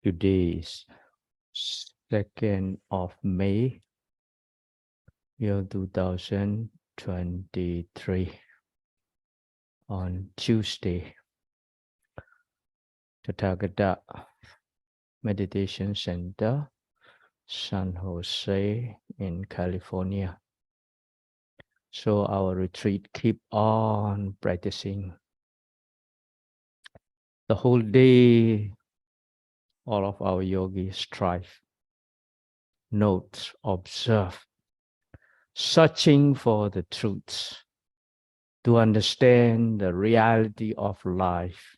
Today is 2nd of May, year 2023, on Tuesday, Tathagata Meditation Center, San Jose in California. So our retreat keep on practicing. The whole day, all of our yogis strive, note, observe, searching for the truths, to understand the reality of life.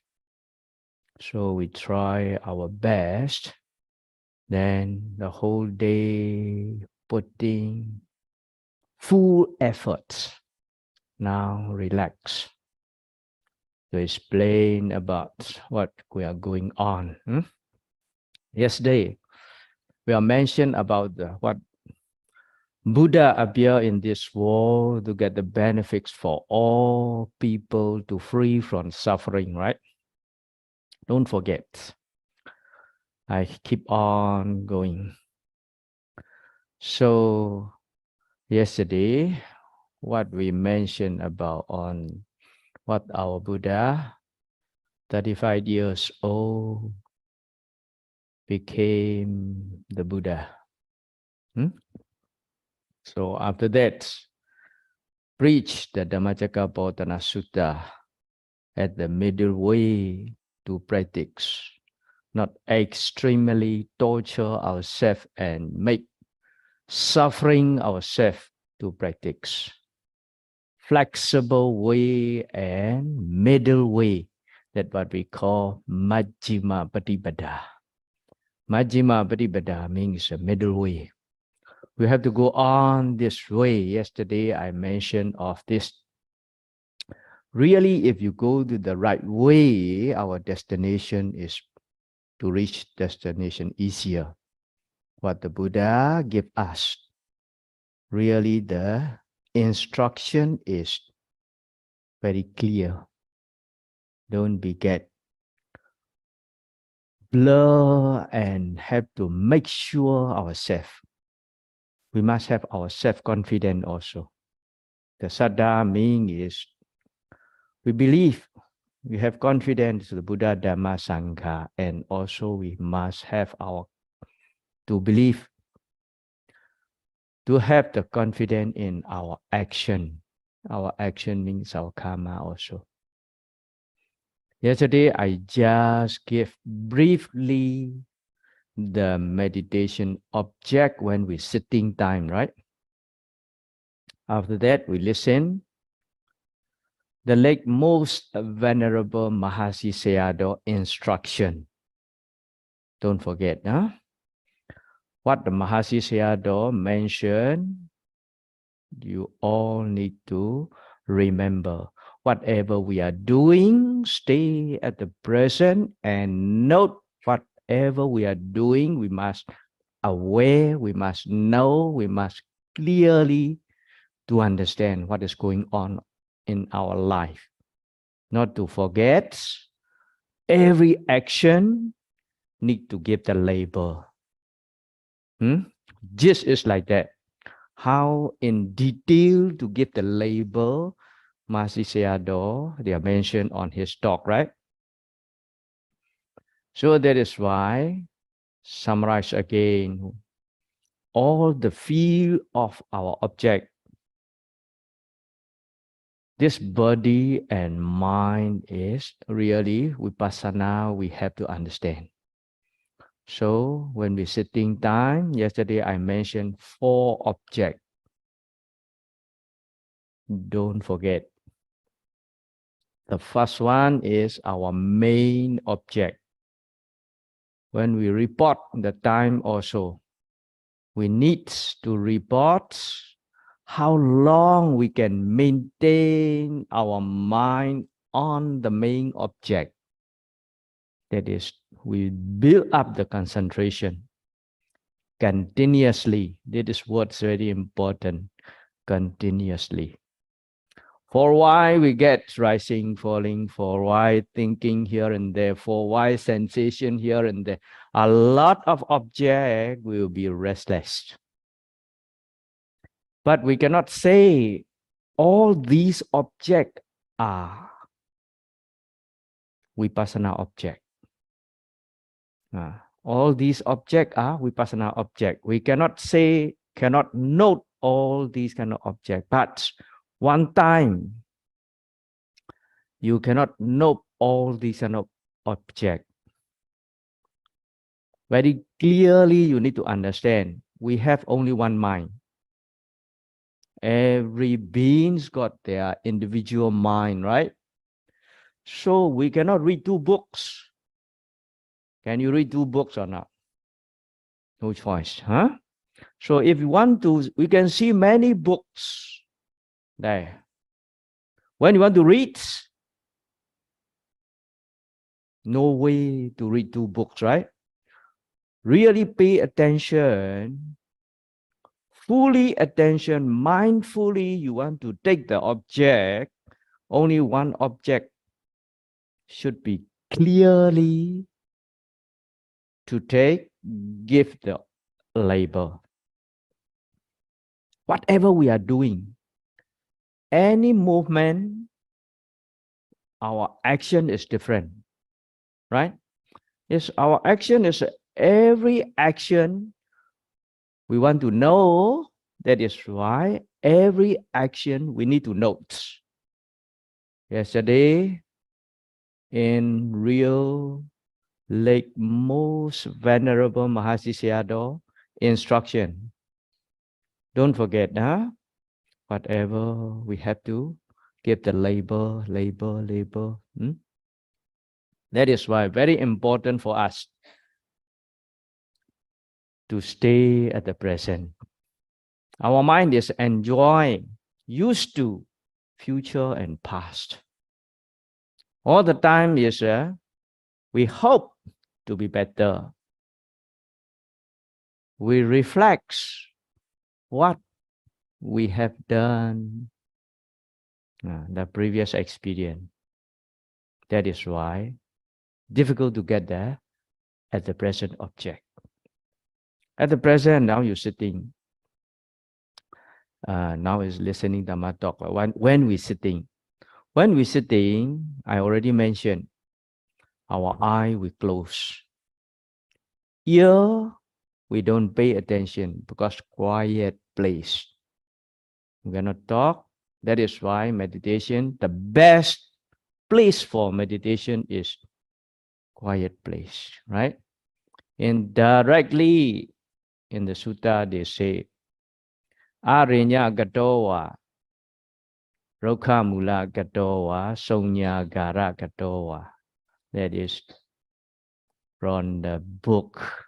So we try our best, then the whole day putting full effort. Now relax to explain about what we are going on. Yesterday, we are mentioned about what Buddha appeared in this world to get the benefits for all people to free from suffering, right? Don't forget. I keep on going. So yesterday, what we mentioned about on what our Buddha, 35 years old, became the Buddha. So after that, preach the Dhammacakkappavattana Sutta at the middle way to practice, not extremely torture ourselves and make suffering ourselves to practice. Flexible way and middle way, that's what we call Majjhima Patipada. Majjhima Patipada means a middle way. We have to go on this way. Yesterday I mentioned of this. Really, if you go to the right way, our destination is to reach destination easier. What the Buddha give us, really the instruction is very clear. Don't be get blur and have to make sure ourselves. We must have our self-confidence also. The saddha meaning is we believe, we have confidence in the Buddha, Dhamma, Sangha, and also we must have to believe, to have the confidence in our action. Our action means our karma also. Yesterday, I just gave briefly the meditation object when we sitting time, right? After that, we listen. The late most venerable Mahasi Sayādaw instruction. Don't forget, huh? What the Mahasi Sayādaw mentioned, you all need to remember. Whatever we are doing, stay at the present and note whatever we are doing. We must aware, we must know, we must clearly to understand what is going on in our life. Not to forget, every action need to give the label. Just is like that. How in detail to give the label, Mahasi Sayadaw, they are mentioned on his talk, right? So that is why, summarize again, all the field of our object, this body and mind is really vipassana, we have to understand. So when we sitting time, yesterday I mentioned 4 objects. Don't forget. The first one is our main object. When we report the time also, we need to report how long we can maintain our mind on the main object. That is, we build up the concentration continuously. This is what's very important, continuously. For why we get rising, falling, for why thinking here and there, for why sensation here and there. A lot of object will be restless. But we cannot say all these objects are vipassana object. All these objects are vipassana object. We cannot say, cannot note all these kind of objects. But one time, you cannot note all these kind of objects. Very clearly, you need to understand, we have only one mind. Every being's got their individual mind, right? So we cannot read two books. Can you read two books or not? No choice, huh? So if you want to, we can see many books there. When you want to read, no way to read two books, right? Really pay attention, fully attention, mindfully, you want to take the object, only one object should be clearly to take, give the label. Whatever we are doing, any movement, our action is different, right? Yes, our action is every action we want to know. That is why every action we need to note. Yesterday, in real Lake Most Venerable Mahasi Sayādaw instruction, don't forget, whatever we have to give the label. That is why very important for us to stay at the present. Our mind is enjoying, used to future and past. All the time is we hope to be better. We reflect what we have done, the previous experience. That is why difficult to get there at the present object. At the present, now you're sitting. Now is listening Dhamma talk. When we're sitting, I already mentioned, our eye we close. Ear, we don't pay attention because quiet place. We cannot talk. That is why meditation, the best place for meditation is quiet place, right? And directly in the sutta they say, Arinya gatowa, Rokha mula gatowa, Sonya gara gatowa. That is from the book.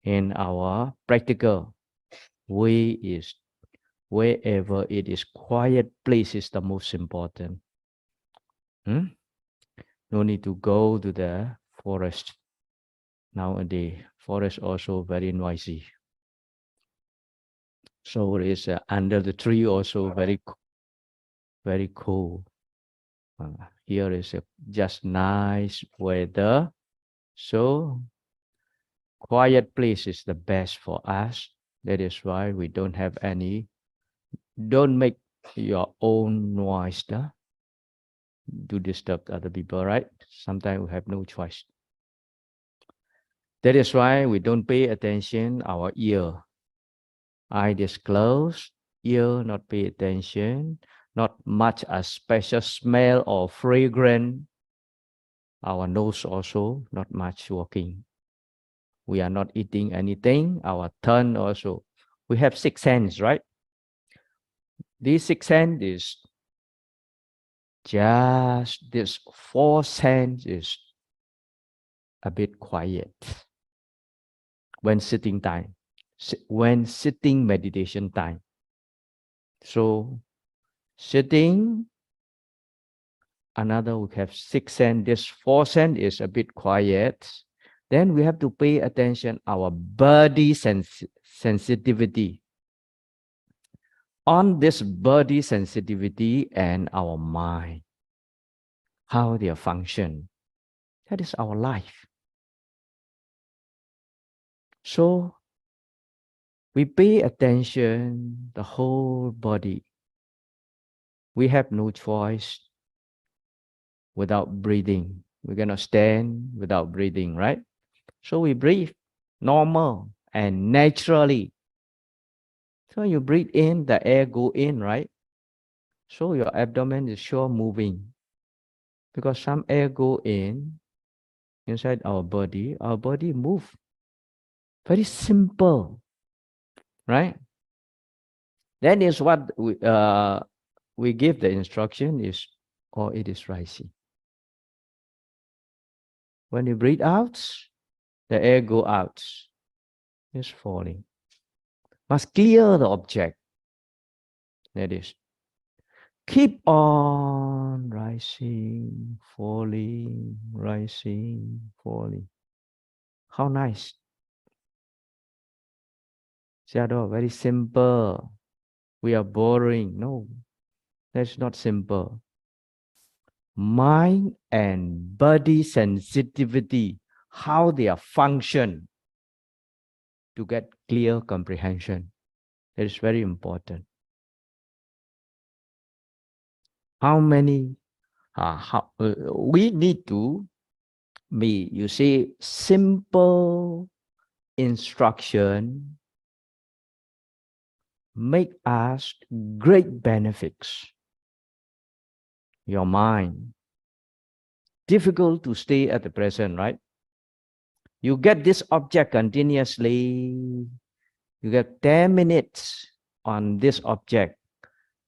In our practical way is wherever it is quiet place is the most important. No need to go to the forest. Nowadays, forest also very noisy. So it is under the tree also very cool. Here is just nice weather. So quiet place is the best for us. That is why we don't have any. Don't make your own noise to disturb other people, right? Sometimes we have no choice. That is why we don't pay attention our ear. Eye is closed, ear not pay attention, not much a special smell or fragrance. Our nose also not much working. We are not eating anything. Our tongue also. We have 6 senses, right? These 6 senses is just this 4 senses is a bit quiet when sitting time, when sitting meditation time. So sitting, another we have 6 senses. This 4 senses is a bit quiet. Then we have to pay attention our body sensitivity. on this body sensitivity and our mind, how they function. That is our life. So we pay attention the whole body. We have no choice without breathing. We cannot stand without breathing, right? So we breathe normal and naturally. So you breathe in, the air go in, right? So your abdomen is sure moving because some air go in inside our body move. Very simple, right? That is what we give the instruction is, or it is rising. When you breathe out, the air go out. It's falling. Must clear the object. That is. Keep on rising, falling, rising, falling. How nice. Sayādaw, very simple. We are boring. No, that's not simple. Mind and body sensitivity, how they are function to get clear comprehension. That is very important. How many, we need to be, you see, simple instruction make us great benefits. Your mind. Difficult to stay at the present, right? You get this object continuously. You get 10 minutes on this object.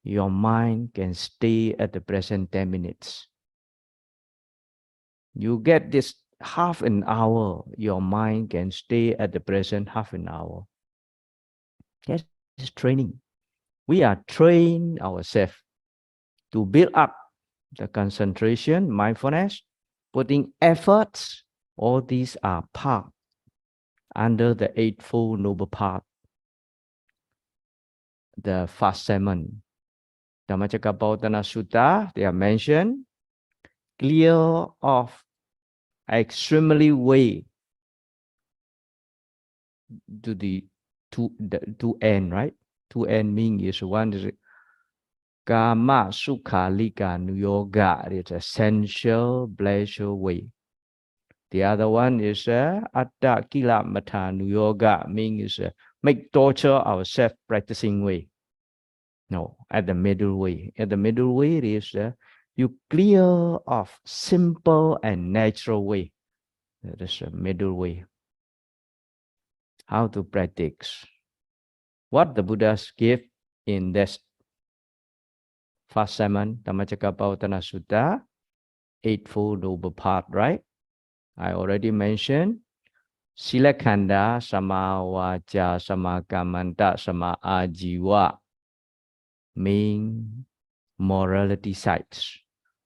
Your mind can stay at the present 10 minutes. You get this half an hour. Your mind can stay at the present half an hour. That is training. We are trained ourselves to build up the concentration, mindfulness, putting efforts. All these are part under the Eightfold Noble Path, the first sermon. Dhammacakkappavattana Sutta, they are mentioned, clear of extremely way to the two end, right? Two end meaning is one is Kama Sukhalika Nuyoga, it's essential pleasure way. The other one is Atta Kila Mata Nuyoga, means make torture ourselves practicing way. No, at the middle way. At the middle way is you clear off simple and natural way. That is a middle way. How to practice. What the Buddhas give in this first sermon, Dhammacakkappavattana Sutta, Eightfold Noble Path, right? I already mentioned Sila Khanda, Sama Vaca, Sama Kammanta, Sama Ajiva, mean morality sides.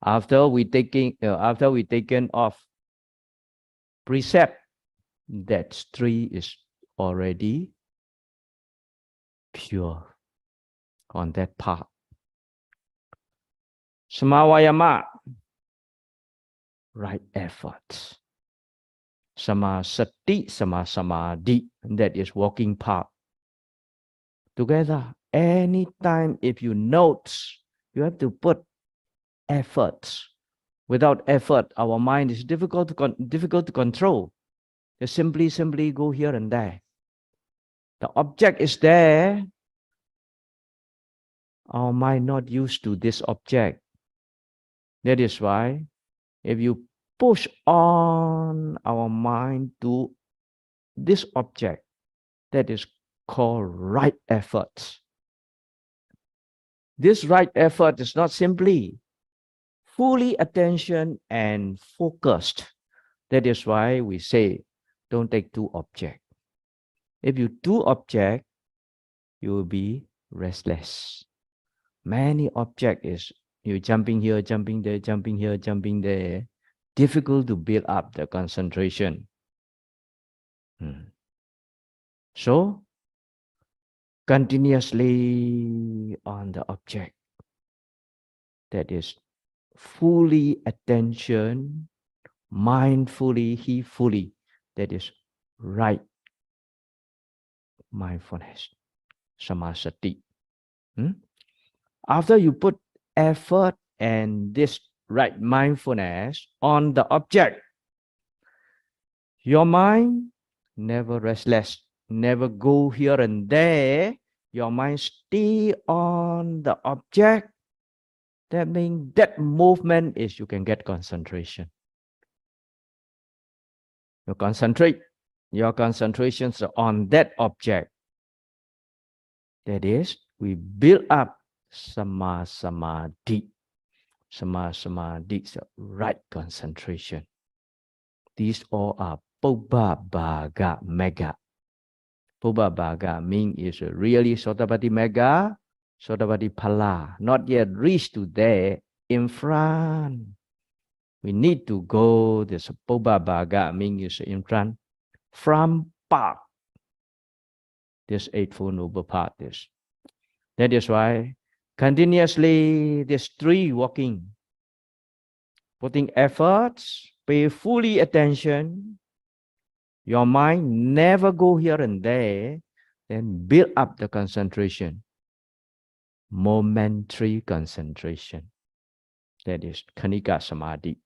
After we taken off precept, that tree is already pure on that path. Samavayama, right effort. Samasati, sama samadhi, that is walking path. Together, anytime if you note, you have to put effort. Without effort, our mind is difficult to control. Just simply go here and there. The object is there. Our mind not used to this object. That is why if you push on our mind to this object, that is called right effort. This right effort is not simply fully attention and focused. That is why we say, don't take two objects. If you do object, you will be restless. Many object is you jumping here, jumping there, jumping here, jumping there. Difficult to build up the concentration. So continuously on the object. That is fully attention, mindfully, heedfully. That is right mindfulness, samasati. After you put effort and this right mindfulness on the object, your mind never restless, never go here and there. Your mind stay on the object. That means that movement is you can get concentration. You concentrate your concentrations on that object. That is, we build up samadhi. Samadhi is the right concentration. These all are Pubbabhaga mega. Pubbabhaga means is really Sotabati mega, Sotabati pala. Not yet reached to there in front. We need to go. This Pubbabhaga means is in front. From path. This Eightfold Noble Path is. That is why continuously this three walking, putting efforts, pay fully attention. Your mind never go here and there, then build up the concentration. Momentary concentration. That is Khanika Samadhi.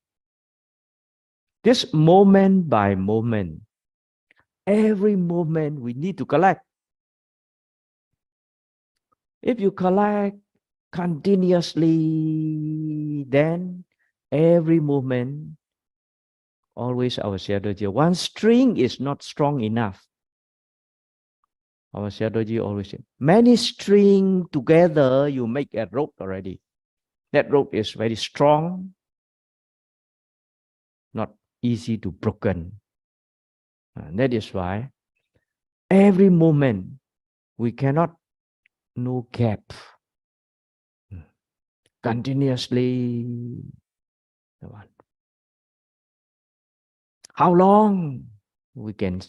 This moment by moment, every moment we need to collect. If you collect continuously, then every moment, always our Sayadaw, one string is not strong enough. Our Sayadaw always say, many strings together, you make a rope already. That rope is very strong, not easy to broken. That is why every moment we cannot no gap. Continuously. How long we can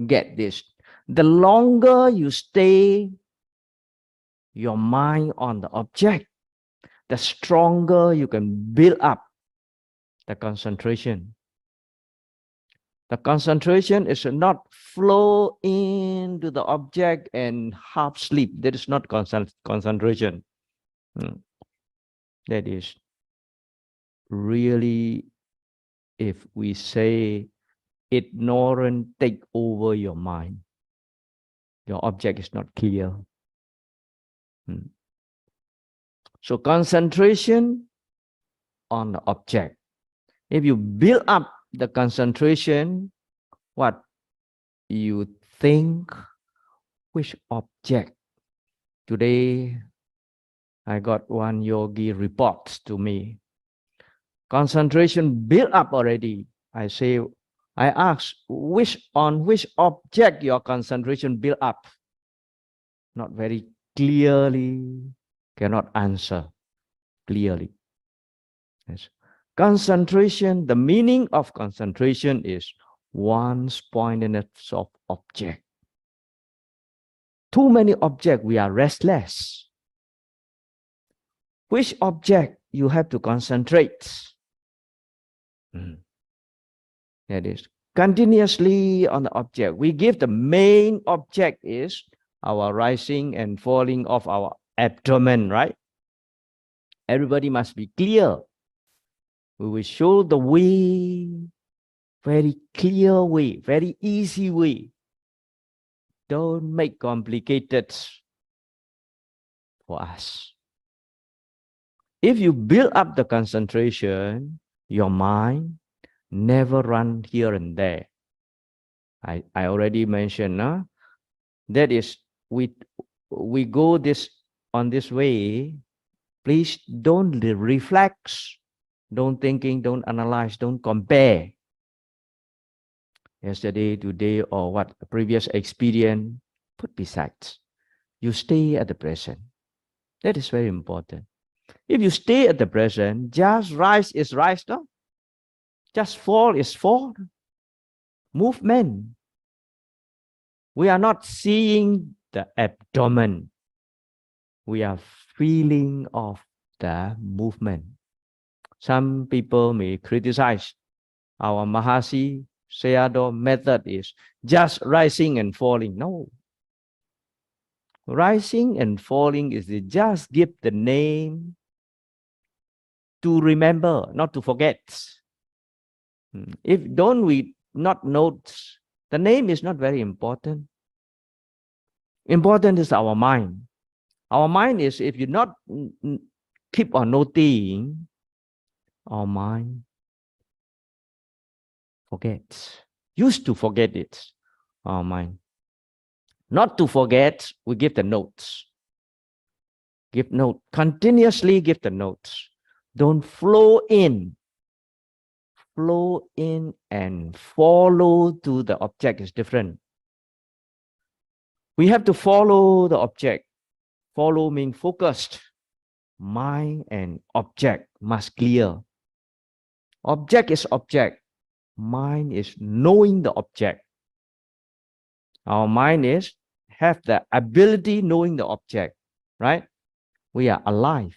get this? The longer you stay your mind on the object, the stronger you can build up the concentration. The concentration is not flow into the object and half sleep. That is not concentration. That is really, if we say ignorance take over your mind, your object is not clear. So concentration on the object. If you build up the concentration, what you think, which object. Today, I got one yogi reports to me. Concentration built up already. I ask, on which object your concentration built up? Not very clearly, cannot answer clearly. Yes. Concentration, the meaning of concentration is one's pointedness of object. Too many objects, we are restless. Which object you have to concentrate? That is continuously on the object. We give the main object is our rising and falling of our abdomen, right? Everybody must be clear. We will show the way, very clear way, very easy way. Don't make complicated for us. If you build up the concentration, your mind never run here and there. I already mentioned, that is, we go on this way. Please don't reflect, don't thinking, don't analyze, don't compare. Yesterday, today, or what previous experience, put beside. You stay at the present. That is very important. If you stay at the present, just rise is rise, no? Just fall is fall. Movement. We are not seeing the abdomen. We are feeling of the movement. Some people may criticize our Mahasi Sayādaw method is just rising and falling. No. Rising and falling is just give the name to remember, not to forget. If don't we not note, the name is not very important. Important is our mind. Our mind is, if you not keep on noting, our mind forgets. Used to forget it, our mind. Not to forget, we give the notes. Give note. Continuously give the notes. Don't flow in. Flow in and follow to the object is different. We have to follow the object. Follow means focused. Mind and object must clear. Object is object. Mind is knowing the object. Our mind is have the ability knowing the object, right? We are alive.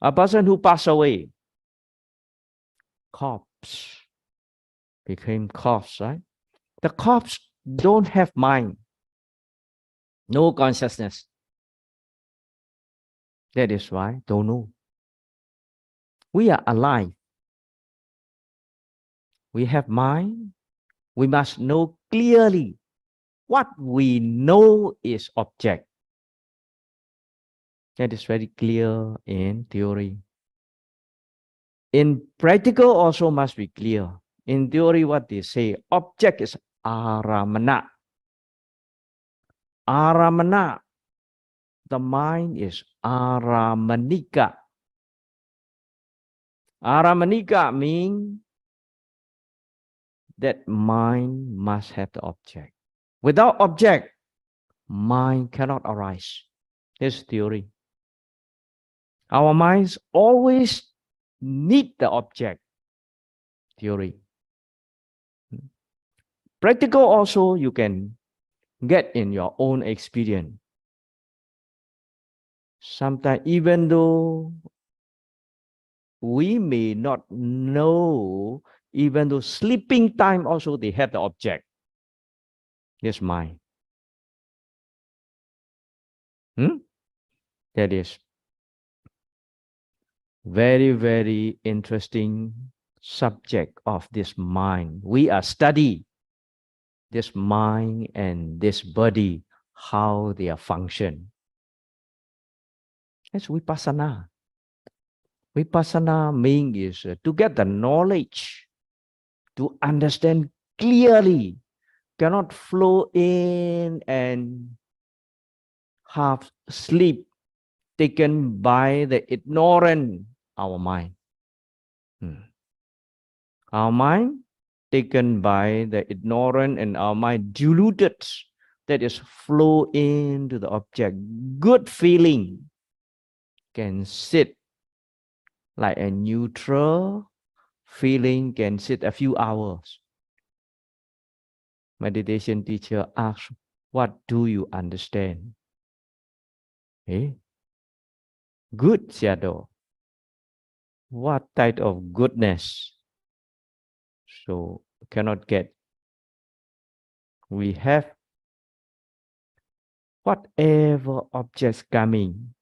A person who passed away, corpse, became corpse, right? The corpse don't have mind, no consciousness. That is why don't know. We are alive. We have mind. We must know clearly what we know is object. That is very clear in theory. In practical also must be clear. In theory, what they say, object is aramana. Aramana. The mind is aramanika. Aramanika means that mind must have the object. Without object, mind cannot arise. This theory. Our minds always need the object. Theory. Practical also you can get in your own experience. Sometimes even though we may not know, even though sleeping time also they have the object. This mind. That is very, very interesting subject of this mind. We are studying this mind and this body, how they are function. That's vipassana. Vipassana means is to get the knowledge, to understand clearly, cannot flow in and half sleep, taken by the ignorant, our mind. Our mind taken by the ignorant and our mind diluted, that is flow into the object. Good feeling can sit like a neutral feeling, can sit a few hours. Meditation teacher asks, what do you understand? Good shadow. What type of goodness? So cannot get. We have whatever objects coming,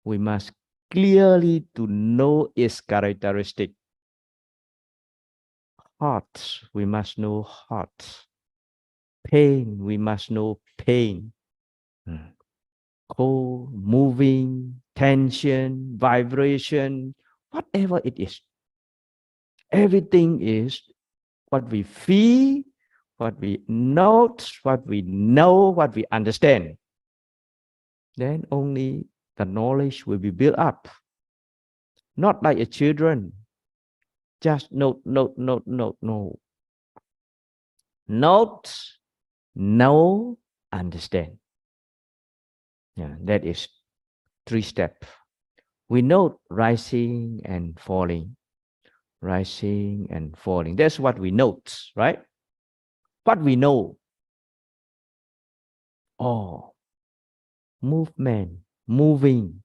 we must clearly to know its characteristic. Heart, we must know heart. Pain, we must know pain. Cold, moving, tension, vibration, whatever it is. Everything is what we feel, what we note, what we know, what we understand. Then only the knowledge will be built up. Not like a children. Just note. Note, know, understand. Yeah, that is 3 steps. We note rising and falling. Rising and falling. That's what we note, right? What we know. all movement, moving,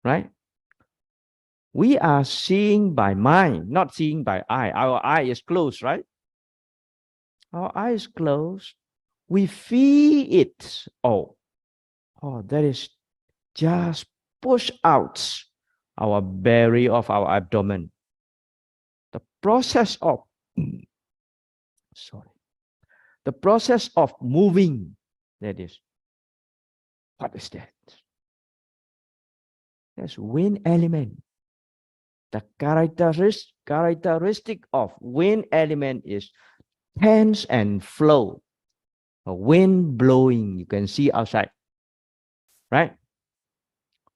right? We are seeing by mind, not seeing by eye. Our eye is closed, right? Our eye is closed. We feel it. Oh, that is just push out our belly of our abdomen. The process of, sorry, the process of moving, that is, what is that? That's wind element. The characteristic of wind element is tense and flow. A wind blowing, you can see outside, right?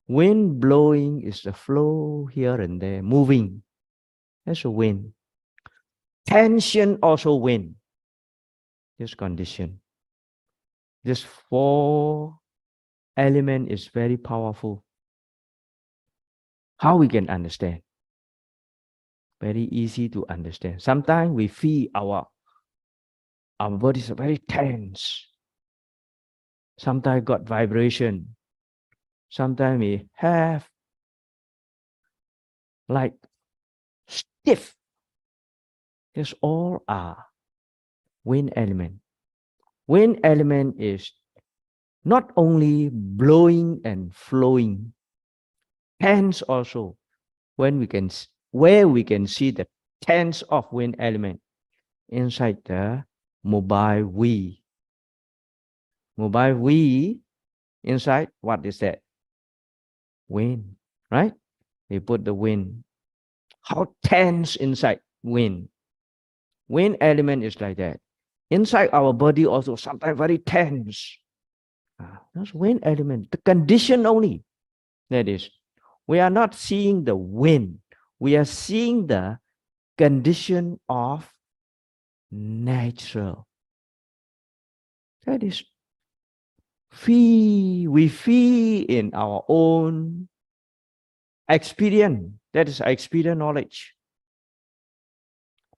Wind blowing is the flow here and there, moving. That's a wind. Tension also wind. This condition. This 4 element is very powerful. How we can understand? Very easy to understand. Sometimes we feel our body is very tense. Sometimes got vibration. Sometimes we have like stiff. This all are wind element. Wind element is not only blowing and flowing, tense also. Where we can see the tense of wind element inside the mobile we. Mobile we inside, what is that? Wind, right? We put the wind. How tense inside wind. Wind element is like that. Inside our body also sometimes very tense. That's wind element. The condition only. That is, we are not seeing the wind. We are seeing the condition of natural. That is, we feel in our own experience. That is experience knowledge.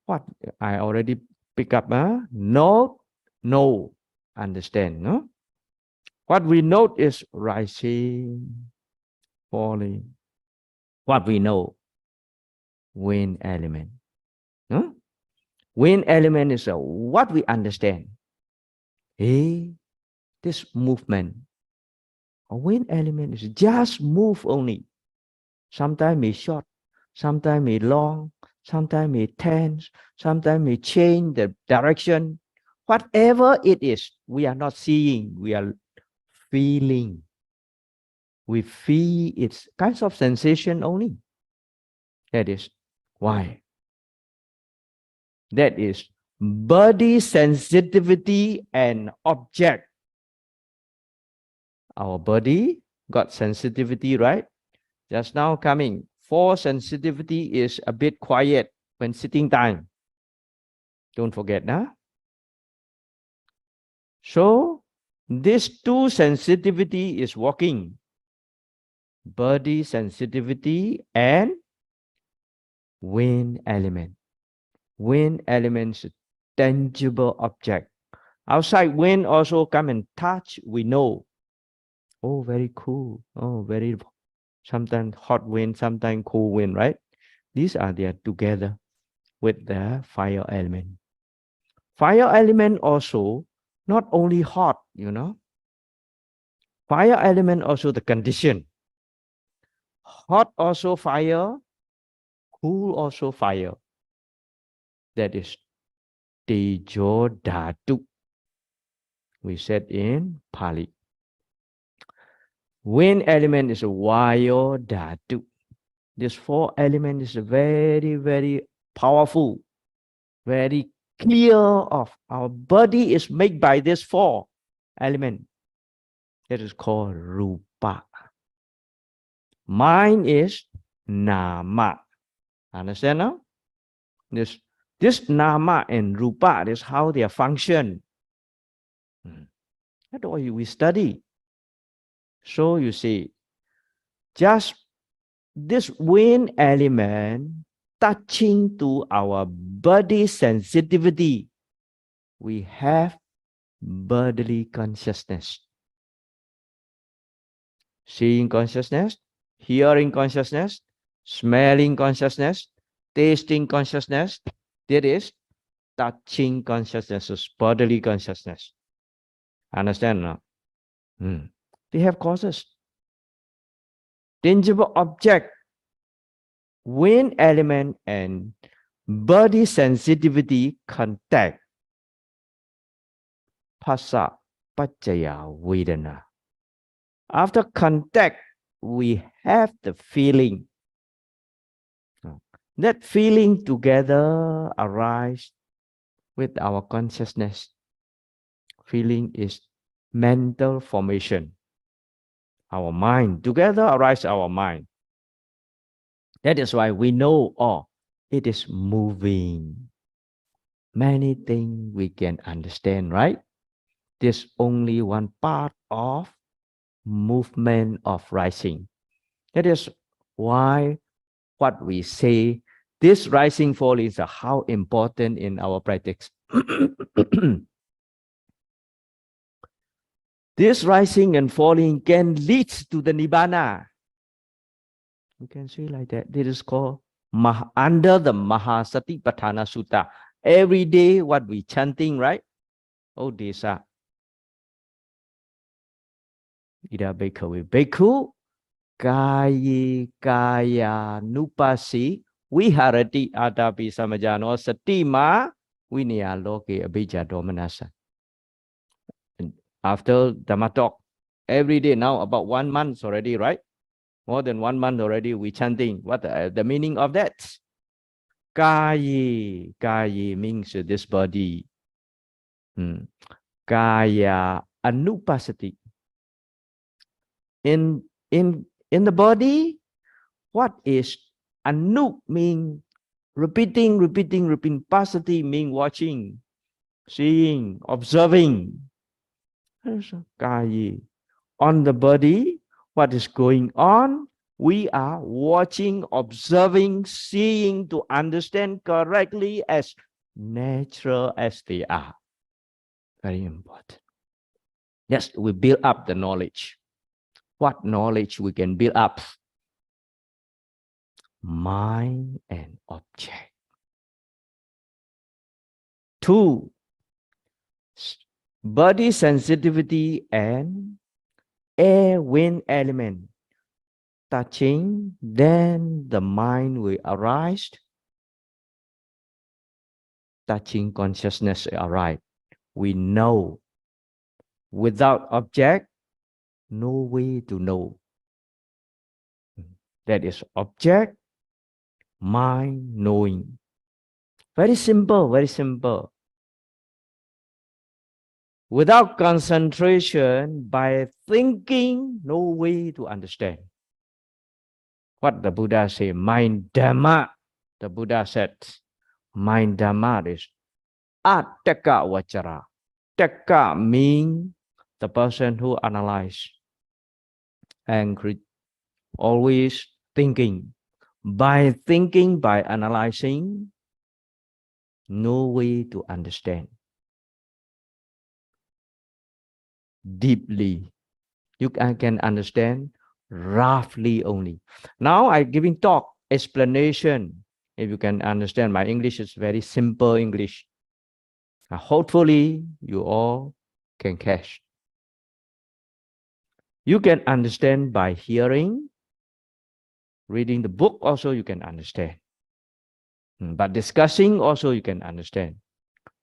What I already pick up, note, know, understand, no? What we note is rising, falling. What we know, wind element. No? Wind element is what we understand. Hey, this movement. A wind element is just move only. Sometimes may short, sometimes may long, sometimes may tense, sometimes may change the direction. Whatever it is, we are not seeing, we are feeling. We feel its kinds of sensation only. That is why. That is body sensitivity and object. Our body got sensitivity, right? Just now coming. 4 sensitivity is a bit quiet when sitting time. Don't forget, huh? So this 2 sensitivity is walking. Body sensitivity and wind element. Wind elements, tangible object. Outside wind also come and touch, we know. Oh, very cool. Oh, very, sometimes hot wind, sometimes cool wind, right? These are there together with the fire element. Fire element also not only hot, you know. Fire element also the condition. Hot also fire, cool also fire. That is Tejo Dhatu. We said in Pali. Wind element is a Vayo Dhatu. This 4 element is very, very powerful, very clear of our body is made by this 4 element. That is called Rupa. Mind is Nama. Understand now? This Nama and Rupa is how they function. That's why we study. So you see, just this wind element touching to our body sensitivity, we have bodily consciousness. Seeing consciousness, hearing consciousness, smelling consciousness, tasting consciousness. That is touching consciousness, is bodily consciousness. Understand now? They have causes. Tangible object, wind element, and body sensitivity contact. Phassa Pachaya Vedana. After contact, we have the feeling. That feeling together arise with our consciousness. Feeling is mental formation. Our mind, together arise our mind. That is why we know, oh, it is moving. Many things we can understand, right? There's only one part of movement of rising. That is why what we say, this rising fall is how important in our practice. This rising and falling can lead to the Nibbana. You can see like that. This is called under the Mahasatipatthana Sutta. Every day, what we chanting, right? Oh, these are Ida Bhikkhu. Bhikkhu, Kayi Kaya Nupasi, Viharati Atapi Samajano, Satima, Vinaya Loke Abhija Domanasa. After Dhamma talk, every day now, about 1 month already, right? More than 1 month already, we chanting. What the meaning of that? Kayi, Kayi means this body. Kaya Anupasati. In the body, what is Anu mean repeating. Pasati mean watching, seeing, observing. Kayi. On the body, what is going on? We are watching, observing, seeing to understand correctly as natural as they are. Very important. Yes, we build up the knowledge. What knowledge we can build up? Mind and object. 2, body sensitivity and air wind element. Touching, then the mind will arise. Touching consciousness arise. We know. Without object, no way to know. That is object, mind, knowing. Very simple, very simple. Without concentration, by thinking, no way to understand. What the Buddha say, mind Dhamma. The Buddha said, mind Dhamma is Attaka Vachara. Taka means the person who analyze and always thinking. By thinking, by analyzing, no way to understand. Deeply. You can understand roughly only. Now I'm giving talk, explanation. If you can understand, my English is very simple English. Hopefully, you all can catch. You can understand by hearing, reading the book also you can understand. But discussing also you can understand.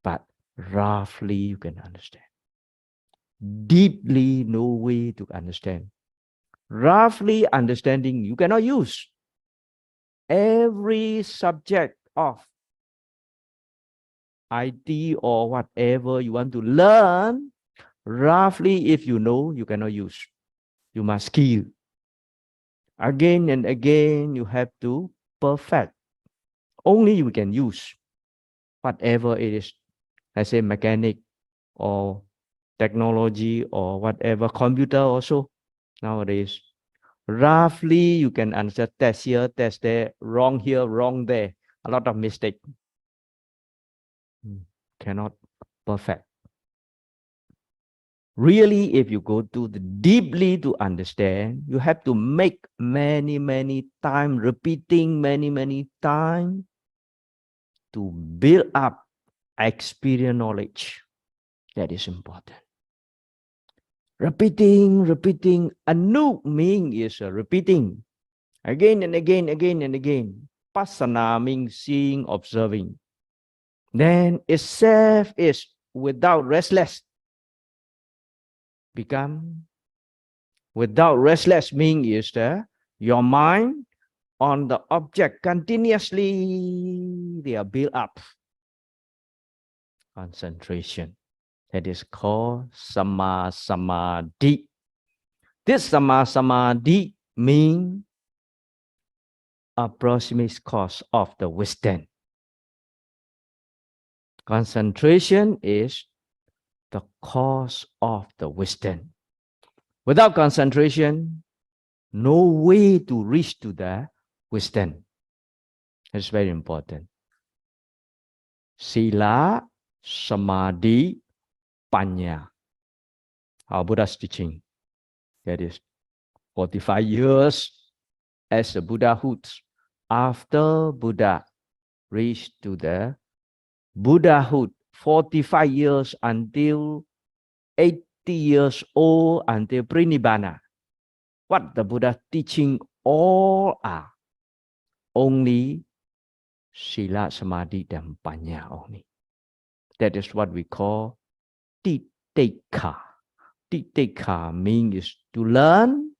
But roughly you can understand. Deeply, no way to understand. Roughly understanding, you cannot use. Every subject of IT or whatever you want to learn, roughly if you know, you cannot use. You must skill. Again and again, you have to perfect. Only you can use whatever it is. Let's say mechanic or technology or whatever, computer also nowadays. Roughly, you can answer test here, test there, wrong here, wrong there. A lot of mistake. Cannot perfect. Really, if you go to the deeply to understand, you have to make many time, repeating many time to build up experience knowledge. That is important. Repeating. Anu meaning is repeating again and again. Pasana means seeing, observing. Then itself is without restless. Become without restless meaning is your mind on the object continuously. They are built up. Concentration. That is called Samadhi. This Samadhi means approximate cause of the wisdom. Concentration is the cause of the wisdom. Without concentration, no way to reach to the wisdom. It's very important. Sila, Samadhi, Panya. Our Buddha's teaching. That is 45 years as a Buddhahood. After Buddha reached to the Buddhahood, 45 years until 80 years old, until Prinibbana. What the Buddha teaching all are only Sila, Samadhi, and Panya only. That is what we call Titikha. Titikha means to learn,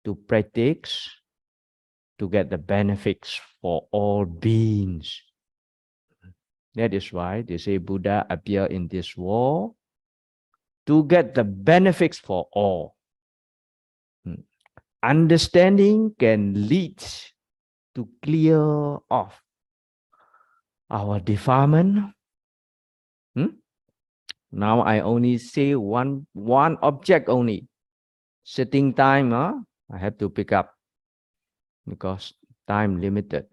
to practice, to get the benefits for all beings. That is why they say Buddha appear in this world to get the benefits for all. Understanding can lead to clear off our defilement. Now I only say one object only. Sitting time, I have to pick up because time limited.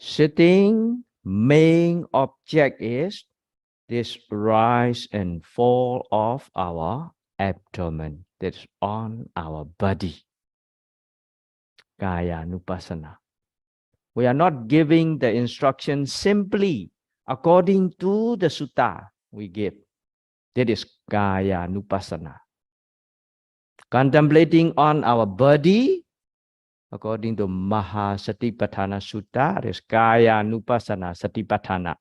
Sitting main object is this rise and fall of our abdomen. That's on our body. Kaya Nupassana. We are not giving the instruction simply according to the sutta we give. That is Kaya Nupassana. Contemplating on our body, according to Mahasatipatthana Sutta, that is Kaya Nupassana Satipatthana.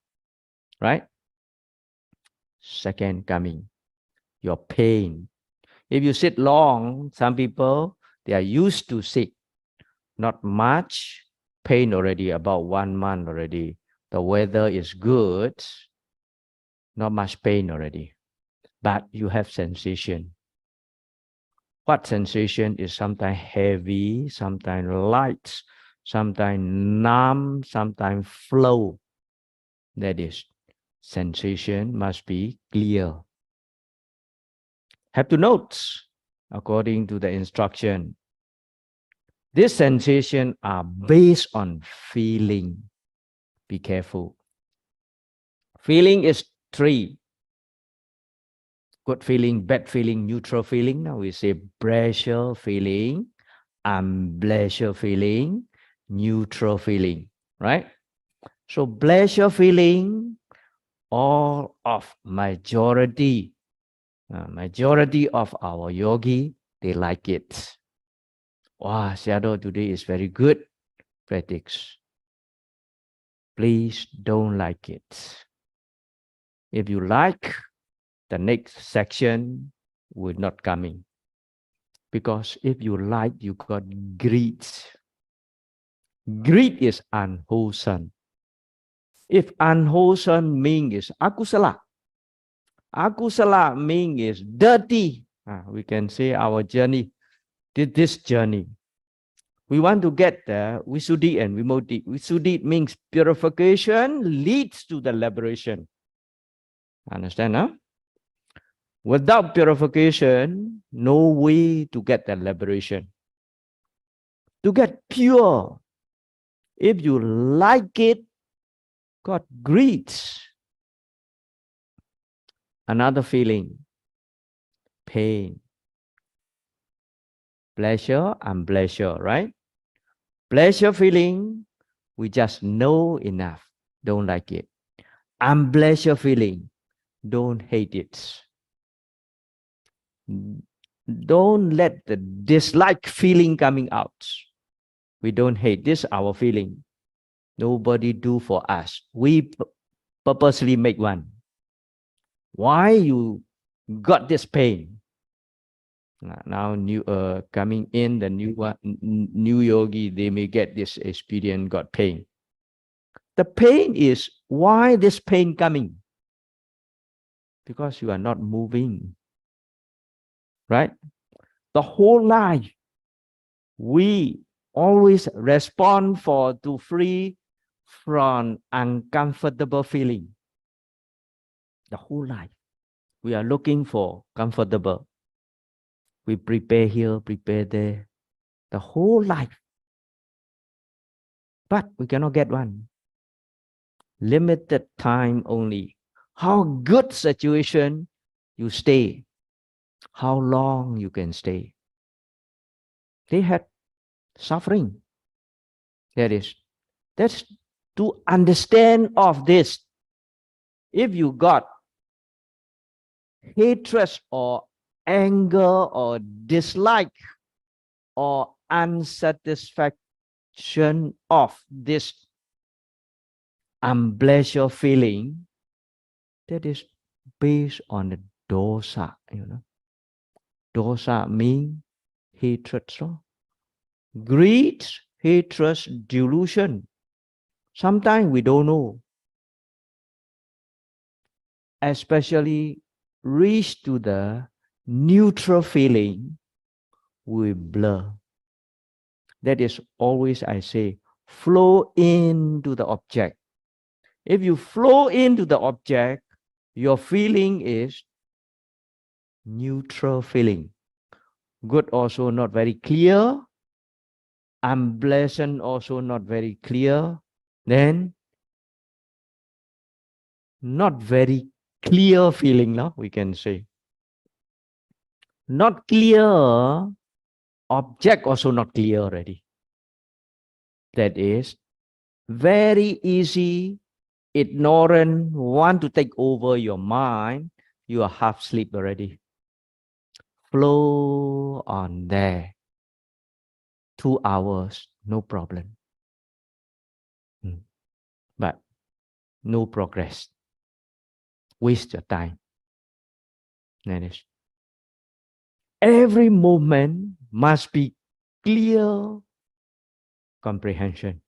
Right? Second coming, your pain. If you sit long, some people, they are used to sit. Not much pain already, about 1 month already. The weather is good, not much pain already. But you have sensation. What sensation is sometimes heavy, sometimes light, sometimes numb, sometimes flow. That is, sensation must be clear. Have to note, according to the instruction, these sensations are based on feeling. Be careful. Feeling is 3. Good feeling, bad feeling, neutral feeling. Now we say pleasure feeling, unpleasure feeling, neutral feeling, right? So pleasure feeling, all of majority of our yogi, they like it. Wow, Sayādaw today is very good practice. Please don't like it. If you like, the next section will not coming. Because if you like, you got greed. Greed is unwholesome. If unwholesome means is akusala. Akusala means is dirty. We can say our journey, this journey. We want to get the Visuddhi and Vimutti. Visuddhi means purification leads to the liberation. Understand, huh? Without purification, no way to get the liberation. To get pure, if you like it, got greed. Another feeling, pain, pleasure, and pleasure, right? Pleasure feeling, we just know enough, don't like it. Unpleasure feeling, don't hate it. Don't let the dislike feeling coming out. We don't hate this, our feeling. Nobody do for us. We purposely make one. Why you got this pain? Now new coming in the new one, new yogi, they may get this experience, got pain. The pain is why this pain coming? Because you are not moving, right? The whole life, we always respond to free from uncomfortable feeling. The whole life, we are looking for comfortable. We prepare here, prepare there, the whole life. But we cannot get one. Limited time only. How good situation you stay, how long you can stay. They had suffering. That's to understand of this. If you got hatred or anger or dislike or unsatisfaction of this unpleasure feeling, that is based on the dosa, Dosa means hatred, so greed, hatred, delusion. Sometimes we don't know, especially reach to the neutral feeling, we blur. That is always I say, flow into the object. If you flow into the object, your feeling is neutral feeling. Good also not very clear. Unpleasant also not very clear. Then not very clear feeling, no? We can say. Not clear, object also not clear already. That is very easy, ignorant, want to take over your mind, you are half asleep already. Flow on there. 2 hours, no problem. But no progress. Waste your time. That is. Every movement must be clear comprehension.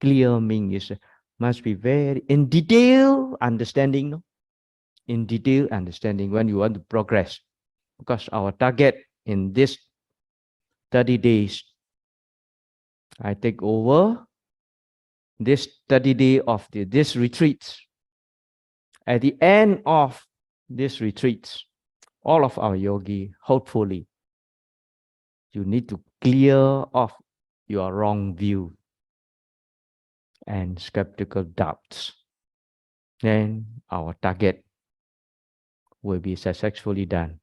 Clear means must be very in detail understanding. No? In detail understanding when you want to progress. Because our target in this 30 days, I take over this 30 days of this retreat. At the end of this retreat, all of our yogi, hopefully, you need to clear off your wrong view and skeptical doubts. Then our target will be successfully done.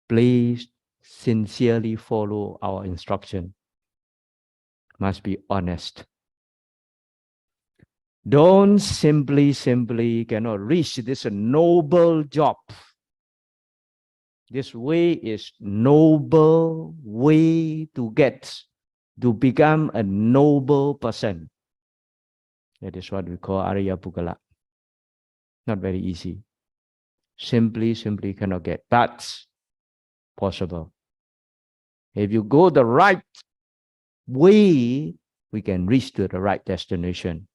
Please sincerely follow our instruction. Must be honest. Don't simply cannot reach this noble job. This way is noble way to become a noble person. That is what we call Arya Pugala. Not very easy. Simply cannot get, but possible. If you go the right way, we can reach to the right destination.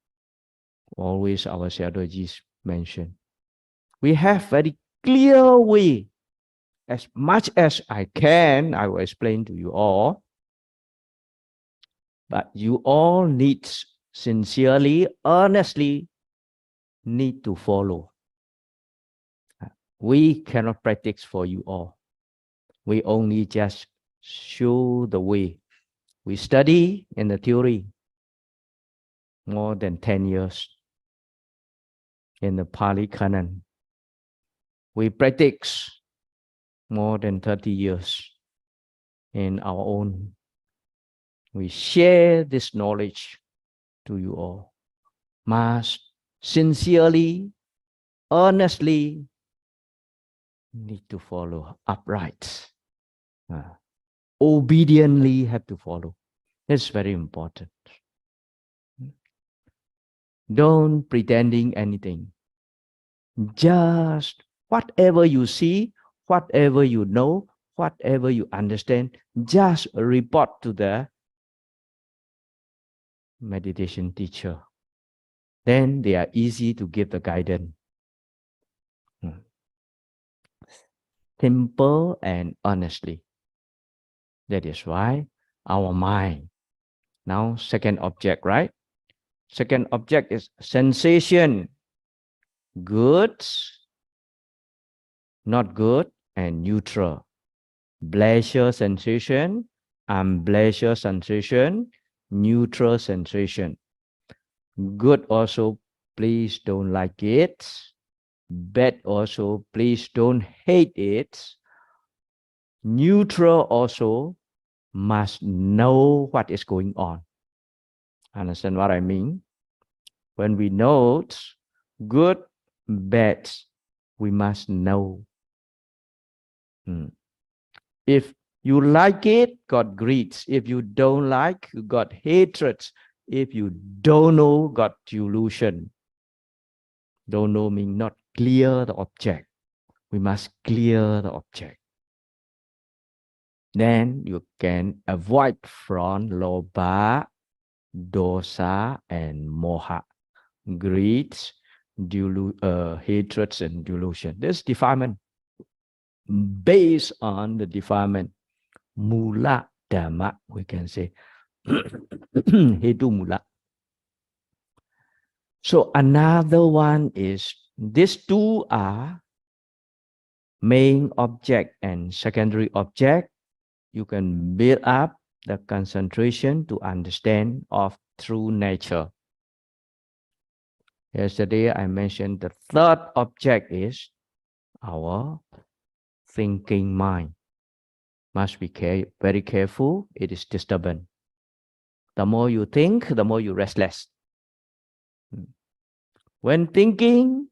Always our Sayādawjis mention. We have very clear way. As much as I can, I will explain to you all. But you all need sincerely, earnestly need to follow. We cannot practice for you all. We only just show the way. We study in the theory more than 10 years in the Pali Canon. We practice more than 30 years in our own. We share this knowledge to you all. Must sincerely, earnestly need to follow upright. Obediently have to follow. That's very important. Don't pretending anything. Just whatever you see, whatever you know, whatever you understand, just report to the meditation teacher. Then they are easy to give the guidance. Simple and honestly. That is why our mind. Now, second object, right? Second object is sensation. Good, not good, and neutral. Pleasure sensation, unpleasure sensation, neutral sensation. Good also, please don't like it. Bad also, please don't hate it. Neutral also, must know what is going on. Understand what I mean? When we note good, bad, we must know. If you like it, got greed. If you don't like, you got hatred. If you don't know, got delusion. Don't know means not clear the object. We must clear the object. Then you can avoid from lobha, dosa, and moha. Greed, hatred, and delusion. This defilement. Based on the defilement, mula dhamma, we can say. Hetu mula. So another one is, these two are main object and secondary object. You can build up the concentration to understand of true nature. Yesterday I mentioned the third object is our thinking mind. Must be very careful. It is disturbance. The more you think, the more you restless. When thinking,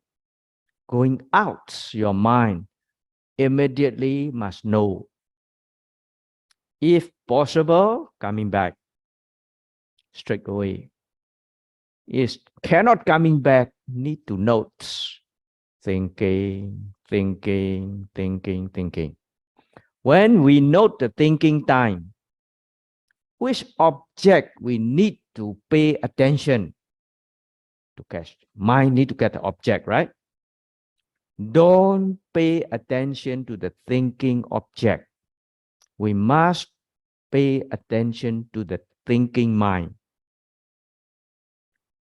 going out your mind, immediately must know. If possible, coming back straight away. If cannot coming back, need to note. Thinking, thinking, thinking, thinking. When we note the thinking time, which object we need to pay attention to catch? Mind need to get the object, right? Don't pay attention to the thinking object. We must pay attention to the thinking mind.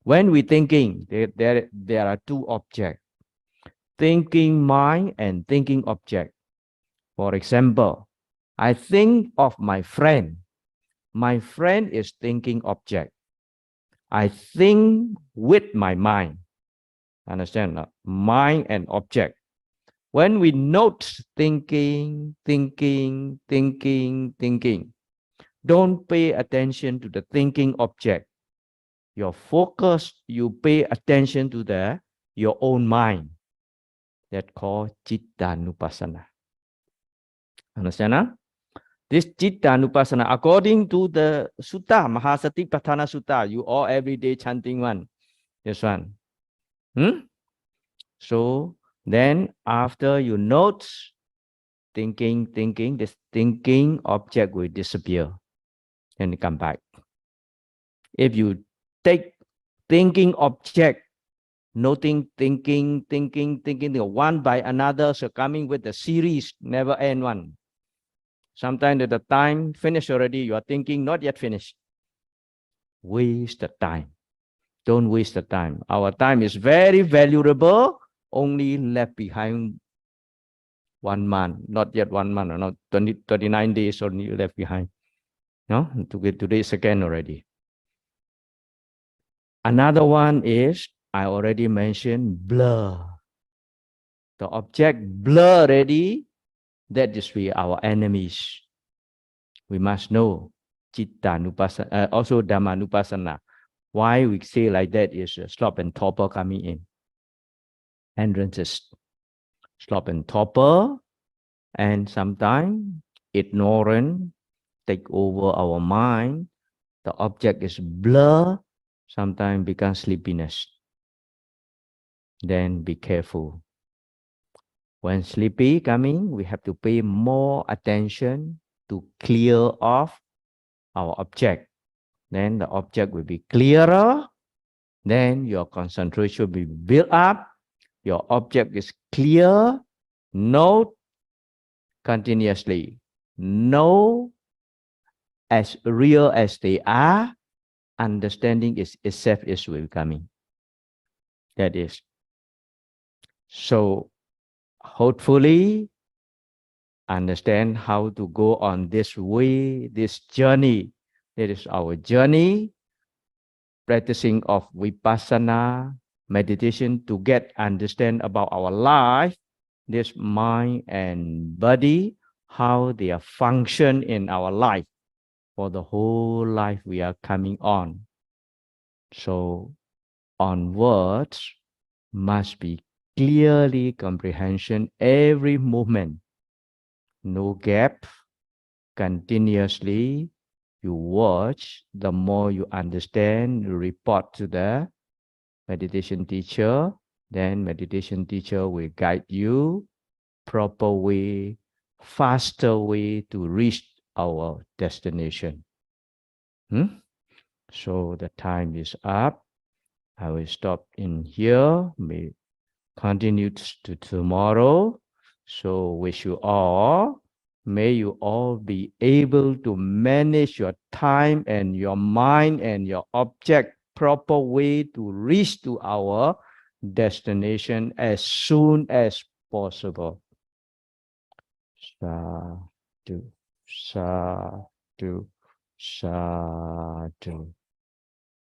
When we thinking, there are two objects. Thinking mind and thinking object. For example, I think of my friend. My friend is thinking object. I think with my mind. Understand? Mind and object. When we note thinking, thinking, thinking, thinking, don't pay attention to the thinking object. Your focus, you pay attention to your own mind. That's called Cittanupassana. Understand? Huh? This Cittanupassana, according to the Sutta, Mahasatipatthana Sutta, you all every day chanting one. This one. So then after you note thinking, this thinking object will disappear and come back. If you take thinking object, noting, thinking, one by another, so coming with the series, never end one. Sometimes at the time finished already, you are thinking not yet finished. Waste the time. Don't waste the time. Our time is very valuable. Only left behind 1 month, not yet 1 month, or not 29 days only left behind. No, today second already. Another one is, I already mentioned, blur. the object blur already, that is we our enemies. We must know Chitta Nupassana, also Dhamma Nupassana. Why we say like that is slop and topper coming in. Hindrances, slop and topper, and sometimes ignorance take over our mind. The object is blur, sometimes becomes sleepiness. Then be careful. When sleepy coming, we have to pay more attention to clear off our object. Then the object will be clearer. Then your concentration will be built up. Your object is clear. Note continuously. Know as real as they are. Understanding is itself is will coming. That is. So hopefully understand how to go on this way, this journey. That is our journey, practicing of vipassana meditation to get understand about our life, this mind and body, how they are function in our life for the whole life we are coming on. So onwards must be clearly comprehension every movement, no gap, continuously you watch, the more you understand, you report to the meditation teacher, then meditation teacher will guide you proper way, faster way to reach our destination. So the time is up. I will stop in here. May continue to tomorrow. So wish you all, may you all be able to manage your time and your mind and your object proper way to reach to our destination as soon as possible. Sadhu, sadhu, sadhu.